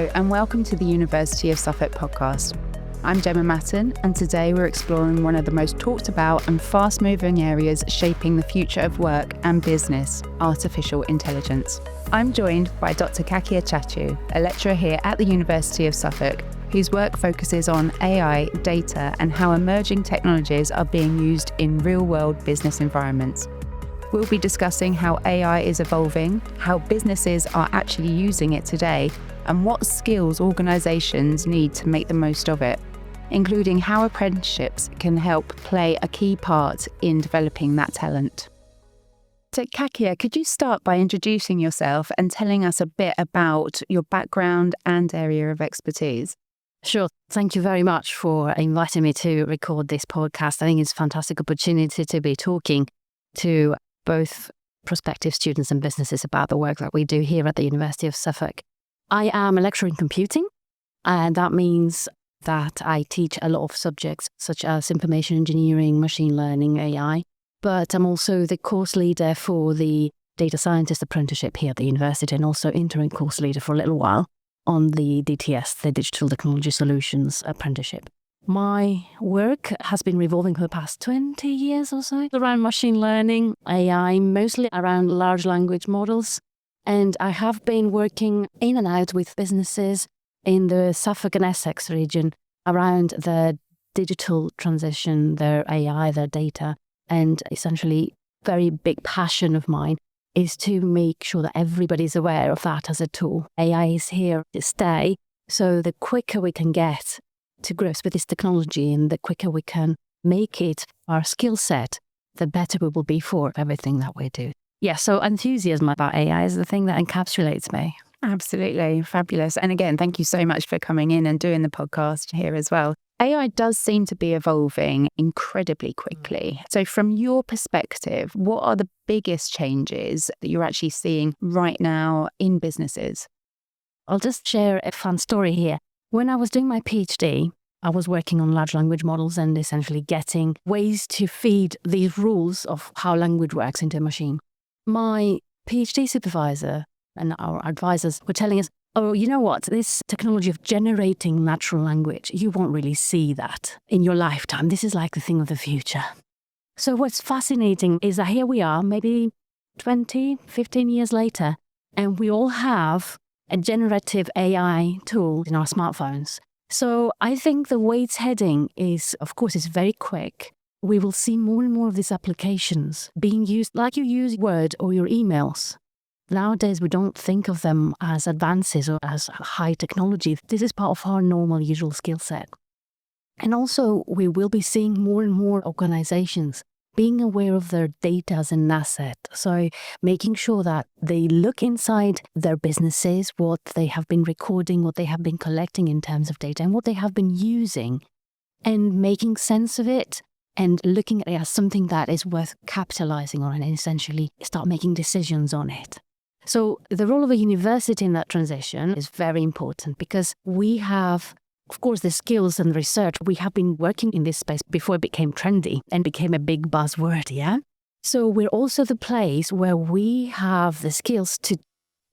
Hello and welcome to the University of Suffolk Podcast. I'm Gemma Maten and today we're exploring one of the most talked about and fast-moving areas shaping the future of work and business, artificial intelligence. I'm joined by Dr Kakia Chatsiou, a lecturer here at the University of Suffolk, whose work focuses on AI, data and how emerging technologies are being used in real-world business environments. We'll be discussing how AI is evolving, how businesses are actually using it today, and what skills organisations need to make the most of it, including how apprenticeships can help play a key part in developing that talent. So Kakia, could you start by introducing yourself and telling us a bit about your background and area of expertise? Sure. Thank you very much for inviting me to record this podcast. I think it's a fantastic opportunity to be talking to both prospective students and businesses about the work that we do here at the University of Suffolk. I am a lecturer in computing, and that means that I teach a lot of subjects such as information engineering, machine learning, AI, but I'm also the course leader for the data scientist apprenticeship here at the university and also interim course leader for a little while on the DTS, the Digital Technology Solutions apprenticeship. My work has been revolving for the past 20 years or so around machine learning, AI, mostly around large language models. And I have been working in and out with businesses in the Suffolk and Essex region around their digital transition, their AI, their data. And essentially, very big passion of mine is to make sure that everybody's aware of that as a tool. AI is here to stay. So the quicker we can get to grips with this technology and the quicker we can make it our skill set, the better we will be for everything that we do. Yeah, so enthusiasm about AI is the thing that encapsulates me. Absolutely. Fabulous. And again, thank you so much for coming in and doing the podcast here as well. AI does seem to be evolving incredibly quickly. So from your perspective, what are the biggest changes that you're actually seeing right now in businesses? I'll just share a fun story here. When I was doing my PhD, I was working on large language models and essentially getting ways to feed these rules of how language works into a machine. My PhD supervisor and our advisors were telling us, oh, you know what, this technology of generating natural language, you won't really see that in your lifetime. This is like the thing of the future. So what's fascinating is that here we are, maybe 20, 15 years later, and we all have a generative AI tool in our smartphones. So I think the way it's heading is, of course, it's very quick. We will see more and more of these applications being used like you use Word or your emails. Nowadays, we don't think of them as advances or as high technology. This is part of our normal, usual skill set. And also, we will be seeing more and more organizations being aware of their data as an asset. So making sure that they look inside their businesses, what they have been recording, what they have been collecting in terms of data, and what they have been using, and making sense of it and looking at it as something that is worth capitalizing on and essentially start making decisions on it. So the role of a university in that transition is very important because we have, of course, the skills and research. We have been working in this space before it became trendy and became a big buzzword, yeah? So we're also the place where we have the skills to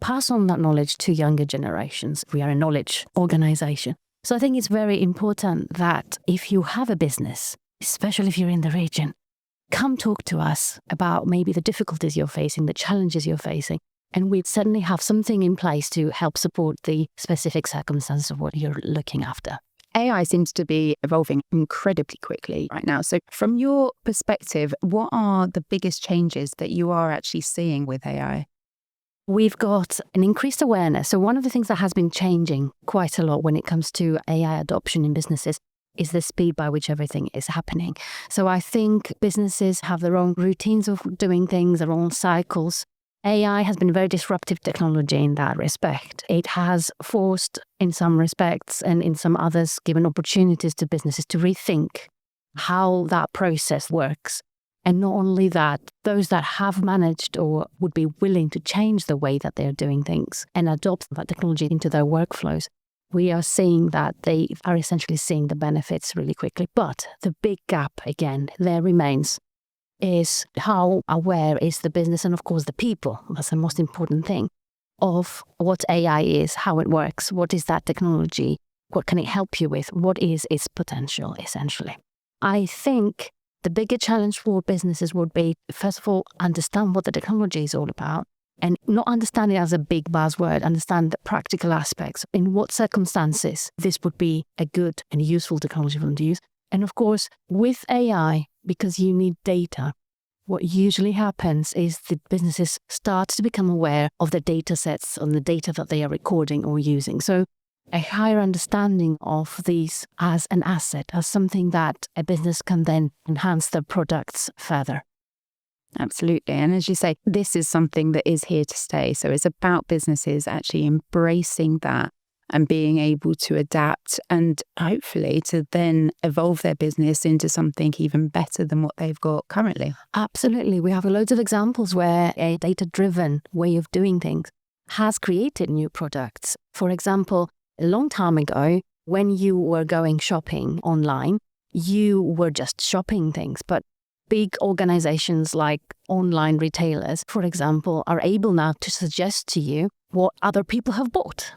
pass on that knowledge to younger generations. We are a knowledge organization. So I think it's very important that if you have a business, especially if you're in the region, come talk to us about maybe the difficulties you're facing, the challenges you're facing. And we certainly have something in place to help support the specific circumstances of what you're looking after. AI seems to be evolving incredibly quickly right now. So from your perspective, what are the biggest changes that you are actually seeing with AI? We've got an increased awareness. So one of the things that has been changing quite a lot when it comes to AI adoption in businesses is the speed by which everything is happening. So I think businesses have their own routines of doing things, their own cycles. AI has been very disruptive technology in that respect. It has forced, in some respects, and in some others, given opportunities to businesses to rethink how that process works. And not only that, those that have managed or would be willing to change the way that they're doing things and adopt that technology into their workflows, we are seeing that they are essentially seeing the benefits really quickly. But the big gap, again, there remains. Is how aware is the business and, of course, the people. That's the most important thing. of what AI is, how it works, what is that technology, what can it help you with, what is its potential, essentially. I think the bigger challenge for businesses would be, first of all, understand what the technology is all about, and not understand it as a big buzzword, understand the practical aspects, in what circumstances this would be a good and useful technology for them to use. And of course, with AI, because you need data, what usually happens is the businesses start to become aware of the data sets and the data that they are recording or using. So a higher understanding of these as an asset, as something that a business can then enhance their products further. Absolutely. And as you say, this is something that is here to stay. So it's about businesses actually embracing that and being able to adapt and hopefully to then evolve their business into something even better than what they've got currently. Absolutely. We have loads of examples where a data-driven way of doing things has created new products. For example, a long time ago, when you were going shopping online, you were just shopping things. But big organizations like online retailers, for example, are able now to suggest to you what other people have bought.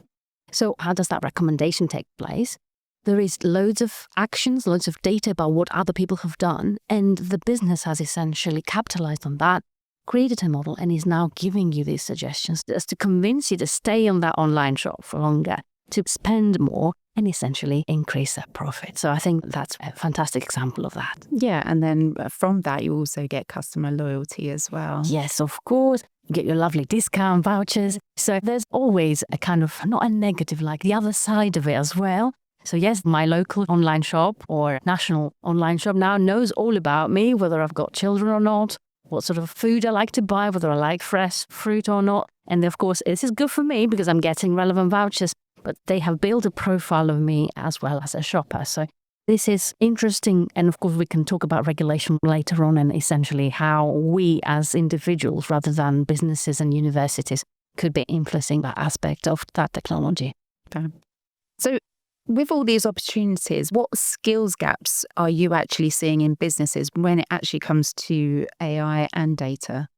So how does that recommendation take place? There is loads of actions, loads of data about what other people have done, and the business has essentially capitalized on that, created a model, and is now giving you these suggestions just to convince you to stay on that online shop for longer, to spend more, and essentially increase their profit. So I think that's a fantastic example of that. Yeah, and then from that, you also get customer loyalty as well. Yes, of course. You get your lovely discount vouchers. So there's always a kind of, not a negative, like the other side of it as well. So yes, my local online shop or national online shop now knows all about me, whether I've got children or not, what sort of food I like to buy, whether I like fresh fruit or not. And of course, this is good for me because I'm getting relevant vouchers, but they have built a profile of me as well as a shopper. So this is interesting. And of course, we can talk about regulation later on and essentially how we as individuals, rather than businesses and universities, could be influencing that aspect of that technology. So with all these opportunities, what skills gaps are you actually seeing in businesses when it actually comes to AI and data?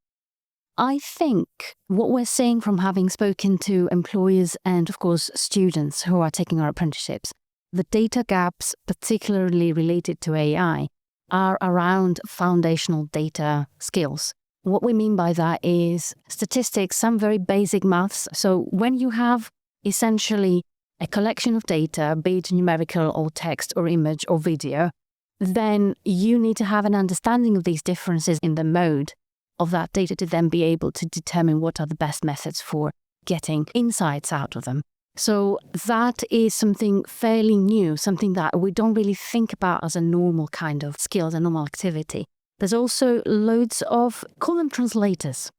I think what we're seeing from having spoken to employers and, of course, students who are taking our apprenticeships, the data gaps, particularly related to AI, are around foundational data skills. What we mean by that is statistics, some very basic maths. So when you have essentially a collection of data, be it numerical or text or image or video, then you need to have an understanding of these differences in the mode of that data to then be able to determine what are the best methods for getting insights out of them. So that is something fairly new, something that we don't really think about as a normal kind of skill, as a normal activity. There's also loads of, call them translators.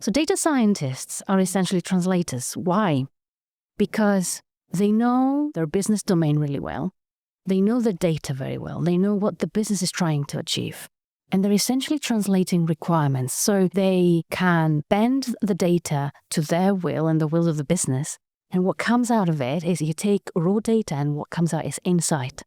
So data scientists are essentially translators. Why? Because they know their business domain really well. They know the data very well. They know what the business is trying to achieve. And they're essentially translating requirements. So they can bend the data to their will and the will of the business. And what comes out of it is you take raw data and what comes out is insight.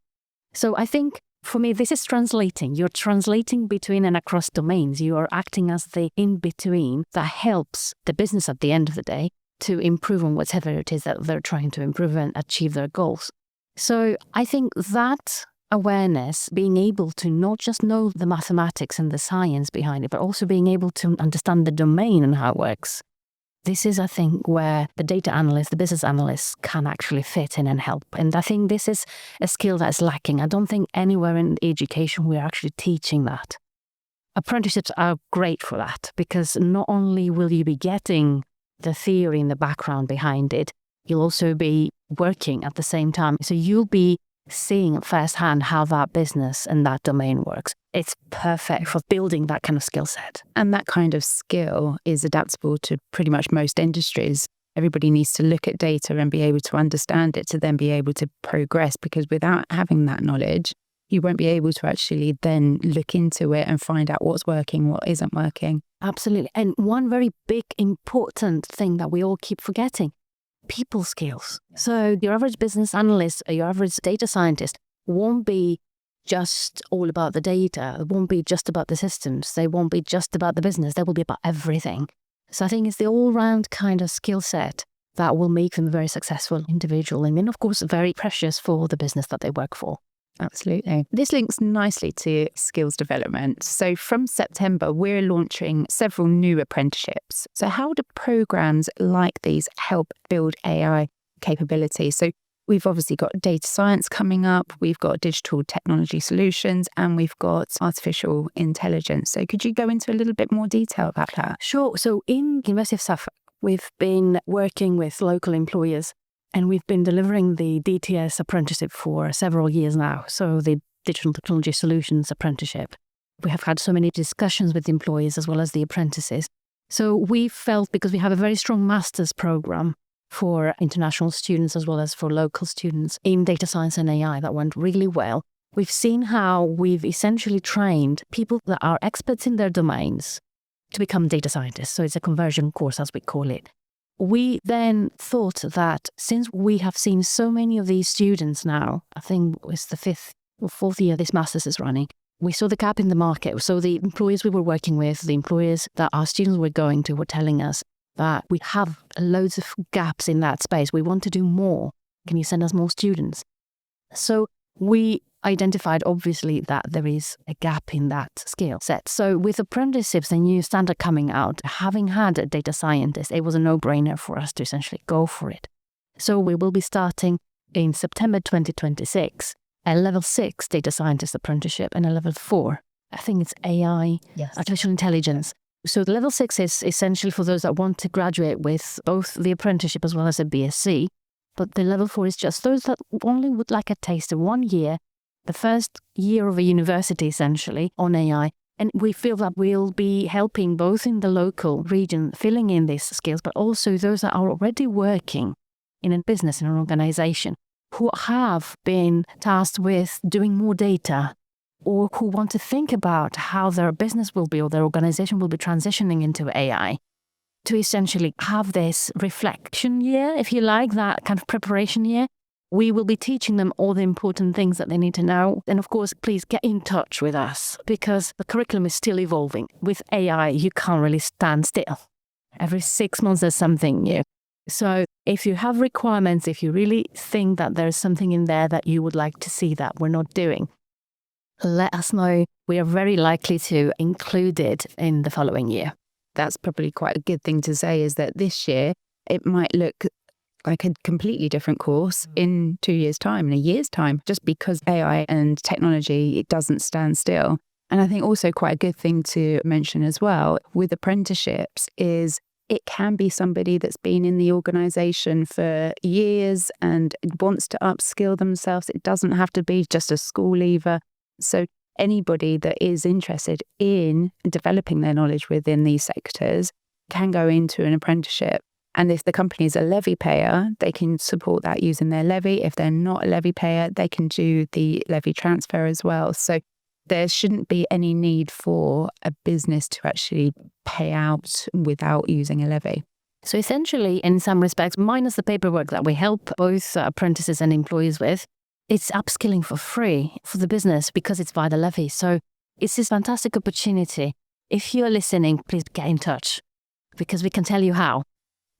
So I think for me, this is translating. You're translating between and across domains. You are acting as the in-between that helps the business at the end of the day to improve on whatever it is that they're trying to improve and achieve their goals. So I think that awareness, being able to not just know the mathematics and the science behind it, but also being able to understand the domain and how it works. This is, I think, where the data analyst, the business analyst can actually fit in and help. And I think this is a skill that's lacking. I don't think anywhere in education we're actually teaching that. Apprenticeships are great for that because not only will you be getting the theory and the background behind it, you'll also be working at the same time. So you'll be seeing firsthand how that business and that domain works. It's perfect for building that kind of skill set. And that kind of skill is adaptable to pretty much most industries. Everybody needs to look at data and be able to understand it to then be able to progress, because without having that knowledge, you won't be able to actually then look into it and find out what's working, what isn't working. Absolutely. And one very big, important thing that we all keep forgetting, people skills. So your average business analyst or your average data scientist won't be just all about the data. It won't be just about the systems. They won't be just about the business. They will be about everything. So I think it's the all-round kind of skill set that will make them a very successful individual and then, of course, very precious for the business that they work for. Absolutely. This links nicely to skills development. So from September, we're launching several new apprenticeships. So how do programs like these help build AI capability? So we've obviously got data science coming up, we've got digital technology solutions, and we've got artificial intelligence. So could you go into a little bit more detail about that? Sure. So in University of Suffolk, we've been working with local employers and we've been delivering the DTS apprenticeship for several years now. So the Digital Technology Solutions apprenticeship. We have had so many discussions with the employees as well as the apprentices. So we felt, because we have a very strong master's program for international students as well as for local students in data science and AI that went really well. We've seen how we've essentially trained people that are experts in their domains to become data scientists. So it's a conversion course, as we call it. We then thought that since we have seen so many of these students now, I think it's the 5th or 4th year this master's is running, we saw the gap in the market. So the employers we were working with, the employers that our students were going to, were telling us that we have loads of gaps in that space. We want to do more. Can you send us more students? So we identified, obviously, that there is a gap in that skill set. So with apprenticeships, the new standard coming out, having had a data scientist, it was a no-brainer for us to essentially go for it. So we will be starting in September 2026, a level 6 data scientist apprenticeship and a level 4. I think it's AI, artificial intelligence. So the level 6 is essentially for those that want to graduate with both the apprenticeship as well as a BSc. But the level 4 is just those that only would like a taste of 1 year, the first year of a university essentially on AI. And we feel that we'll be helping both in the local region, filling in these skills, but also those that are already working in a business, in an organization, who have been tasked with doing more data, or who want to think about how their business will be or their organization will be transitioning into AI, to essentially have this reflection year, if you like, that kind of preparation year. We will be teaching them all the important things that they need to know. And of course, please get in touch with us because the curriculum is still evolving. With AI, you can't really stand still. Every 6 months, there's something new. So if you have requirements, if you really think that there's something in there that you would like to see that we're not doing, let us know. We are very likely to include it in the following year. That's probably quite a good thing to say, is that this year it might look like a completely different course in 2 years' time, in a year's time, just because AI and technology, it doesn't stand still. And I think also quite a good thing to mention as well with apprenticeships is it can be somebody that's been in the organisation for years and wants to upskill themselves. It doesn't have to be just a school leaver. So anybody that is interested in developing their knowledge within these sectors can go into an apprenticeship. And if the company is a levy payer, they can support that using their levy. If they're not a levy payer, they can do the levy transfer as well. So there shouldn't be any need for a business to actually pay out without using a levy. So essentially, in some respects, minus the paperwork that we help both apprentices and employees with, it's upskilling for free for the business because it's via the levy. So it's this fantastic opportunity. If you're listening, please get in touch because we can tell you how.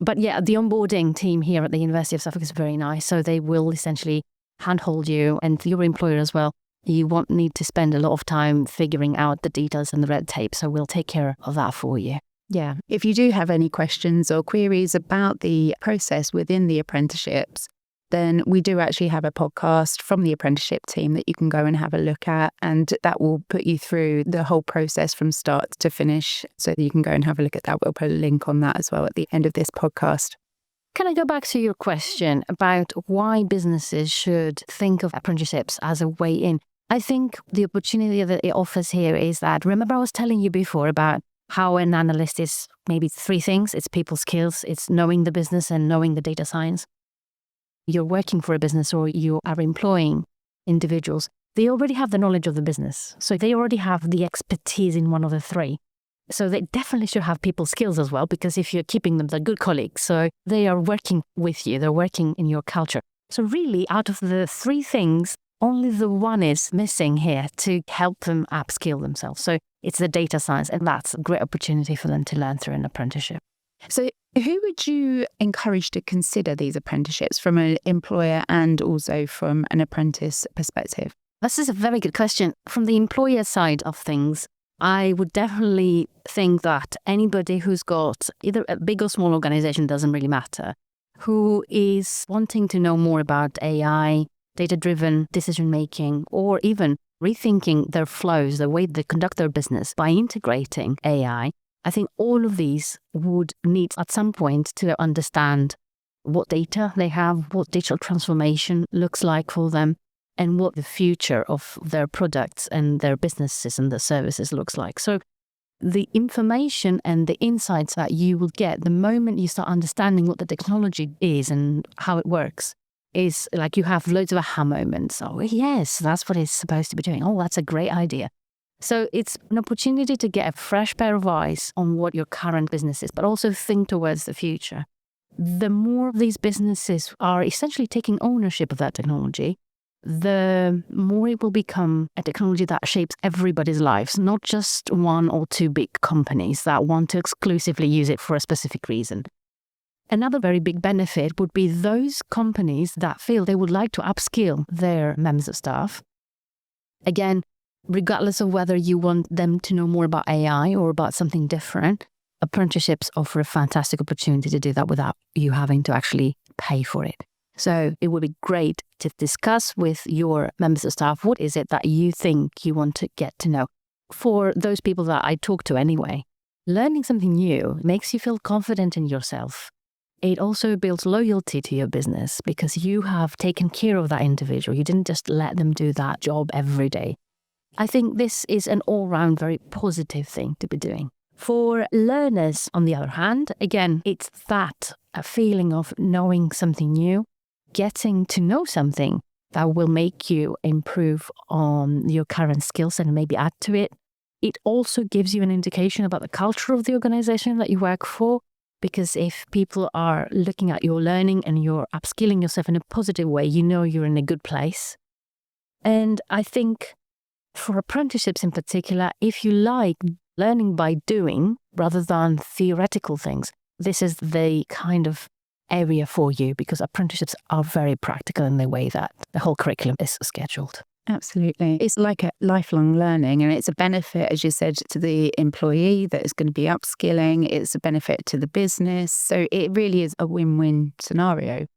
But yeah, the onboarding team here at the University of Suffolk is very nice. So they will essentially handhold you and your employer as well. You won't need to spend a lot of time figuring out the details and the red tape. So we'll take care of that for you. Yeah. If you do have any questions or queries about the process within the apprenticeships, then we do actually have a podcast from the apprenticeship team that you can go and have a look at, and that will put you through the whole process from start to finish, so that you can go and have a look at that. We'll put a link on that as well at the end of this podcast. Can I go back to your question about why businesses should think of apprenticeships as a way in? I think the opportunity that it offers here is that, remember I was telling you before about how an analyst is maybe 3 things. It's people skills, it's knowing the business and knowing the data science. You're working for a business or you are employing individuals, they already have the knowledge of the business. So they already have the expertise in one of the 3. So they definitely should have people skills as well, because if you're keeping them, they're good colleagues. So they are working with you, they're working in your culture. So really, out of the 3 things, only the one is missing here to help them upskill themselves. So it's the data science, and that's a great opportunity for them to learn through an apprenticeship. So who would you encourage to consider these apprenticeships from an employer and also from an apprentice perspective? This is a very good question. From the employer side of things, I would definitely think that anybody who's got either a big or small organization, doesn't really matter, who is wanting to know more about AI, data-driven decision-making, or even rethinking their flows, the way they conduct their business by integrating AI, I think all of these would need at some point to understand what data they have, what digital transformation looks like for them, and what the future of their products and their businesses and their services looks like. So the information and the insights that you will get the moment you start understanding what the technology is and how it works is like you have loads of aha moments. Oh, yes, that's what it's supposed to be doing. Oh, that's a great idea. So it's an opportunity to get a fresh pair of eyes on what your current business is, but also think towards the future. The more these businesses are essentially taking ownership of that technology, the more it will become a technology that shapes everybody's lives, not just one or two big companies that want to exclusively use it for a specific reason. Another very big benefit would be those companies that feel they would like to upskill their members of staff. Again, regardless of whether you want them to know more about AI or about something different, apprenticeships offer a fantastic opportunity to do that without you having to actually pay for it. So it would be great to discuss with your members of staff, what is it that you think you want to get to know? For those people that I talk to anyway, learning something new makes you feel confident in yourself. It also builds loyalty to your business because you have taken care of that individual. You didn't just let them do that job every day. I think this is an all-round very positive thing to be doing. For learners, on the other hand, again, it's that a feeling of knowing something new, getting to know something that will make you improve on your current skill set and maybe add to it. It also gives you an indication about the culture of the organization that you work for, because if people are looking at your learning and you're upskilling yourself in a positive way, you know you're in a good place. And I think for apprenticeships in particular, if you like learning by doing rather than theoretical things, this is the kind of area for you, because apprenticeships are very practical in the way that the whole curriculum is scheduled. Absolutely. It's like a lifelong learning, and it's a benefit, as you said, to the employee that is going to be upskilling. It's a benefit to the business. So it really is a win-win scenario.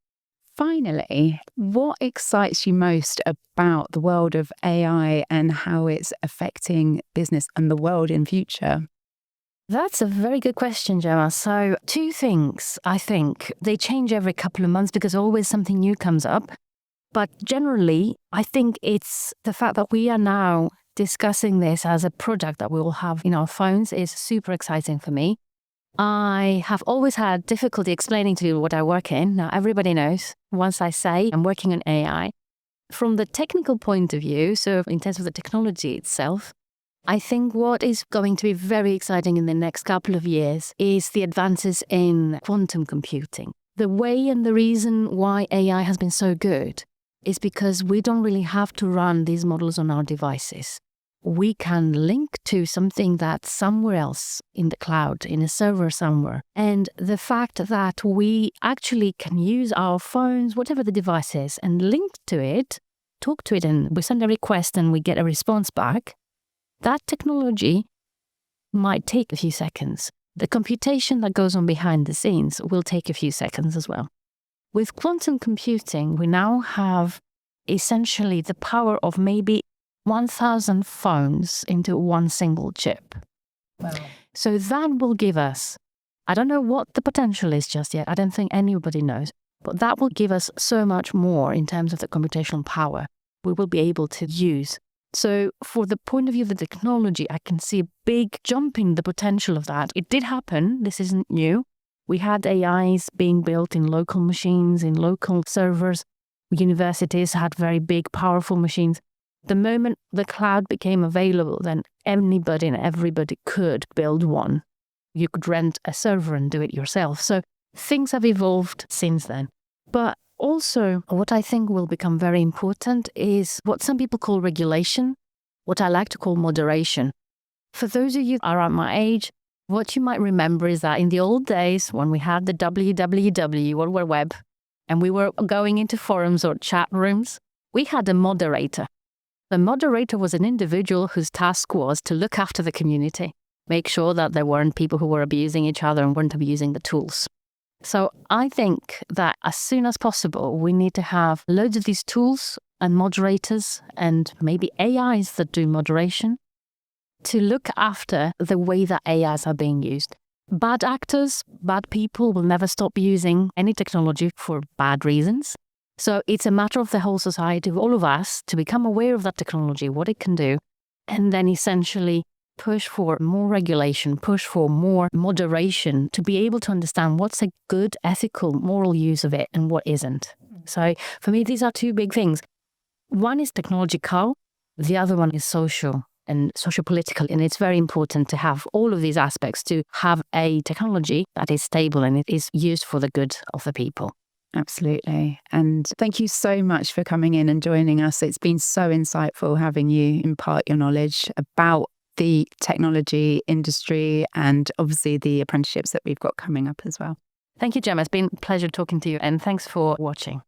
Finally, what excites you most about the world of AI and how it's affecting business and the world in future? That's a very good question, Gemma. So 2 things, I think. They change every couple of months because always something new comes up. But generally, I think it's the fact that we are now discussing this as a product that we will have in our phones is super exciting for me. I have always had difficulty explaining to you what I work in. Now, everybody knows once I say I'm working on AI. From the technical point of view, so in terms of the technology itself, I think what is going to be very exciting in the next couple of years is the advances in quantum computing. The way and the reason why AI has been so good is because we don't really have to run these models on our devices. We can link to something that's somewhere else in the cloud, in a server somewhere. And the fact that we actually can use our phones, whatever the device is, and link to it, talk to it, and we send a request and we get a response back, that technology might take a few seconds. The computation that goes on behind the scenes will take a few seconds as well. With quantum computing, we now have essentially the power of maybe 1,000 phones into one single chip. Wow. So that will give us, I don't know what the potential is just yet, I don't think anybody knows, but that will give us so much more in terms of the computational power we will be able to use. So for the point of view of the technology, I can see a big jump in the potential of that. It did happen, this isn't new. We had AIs being built in local machines, in local servers. Universities had very big, powerful machines. The moment the cloud became available, then anybody and everybody could build one. You could rent a server and do it yourself. So things have evolved since then. But also, what I think will become very important is what some people call regulation, what I like to call moderation. For those of you around my age, What you might remember is that in the old days, when we had the www, World Wide Web, and we were going into forums or chat rooms, we had a moderator. The moderator was an individual whose task was to look after the community, make sure that there weren't people who were abusing each other and weren't abusing the tools. So I think that as soon as possible, we need to have loads of these tools and moderators and maybe AIs that do moderation to look after the way that AIs are being used. Bad actors, bad people will never stop using any technology for bad reasons. So it's a matter of the whole society, of all of us, to become aware of that technology, what it can do, and then essentially push for more regulation, push for more moderation to be able to understand what's a good, ethical, moral use of it and what isn't. So for me, these are two big things. One is technological, the other one is social and socio-political. And it's very important to have all of these aspects to have a technology that is stable and it is used for the good of the people. Absolutely. And thank you so much for coming in and joining us. It's been so insightful having you impart your knowledge about the technology industry and obviously the apprenticeships that we've got coming up as well. Thank you, Gemma. It's been a pleasure talking to you and thanks for watching.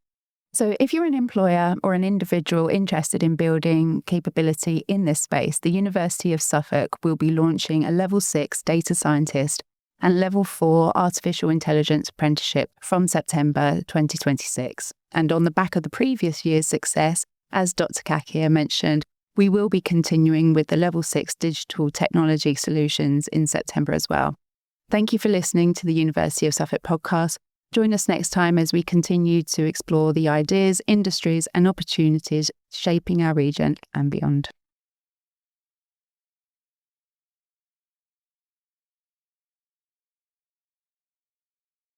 So if you're an employer or an individual interested in building capability in this space, the University of Suffolk will be launching a Level 6 Data Scientist and Level 4 Artificial Intelligence Apprenticeship from September 2026. And on the back of the previous year's success, as Dr Kakia mentioned, we will be continuing with the Level 6 Digital Technology Solutions in September as well. Thank you for listening to the University of Suffolk podcast. Join us next time as we continue to explore the ideas, industries and opportunities shaping our region and beyond.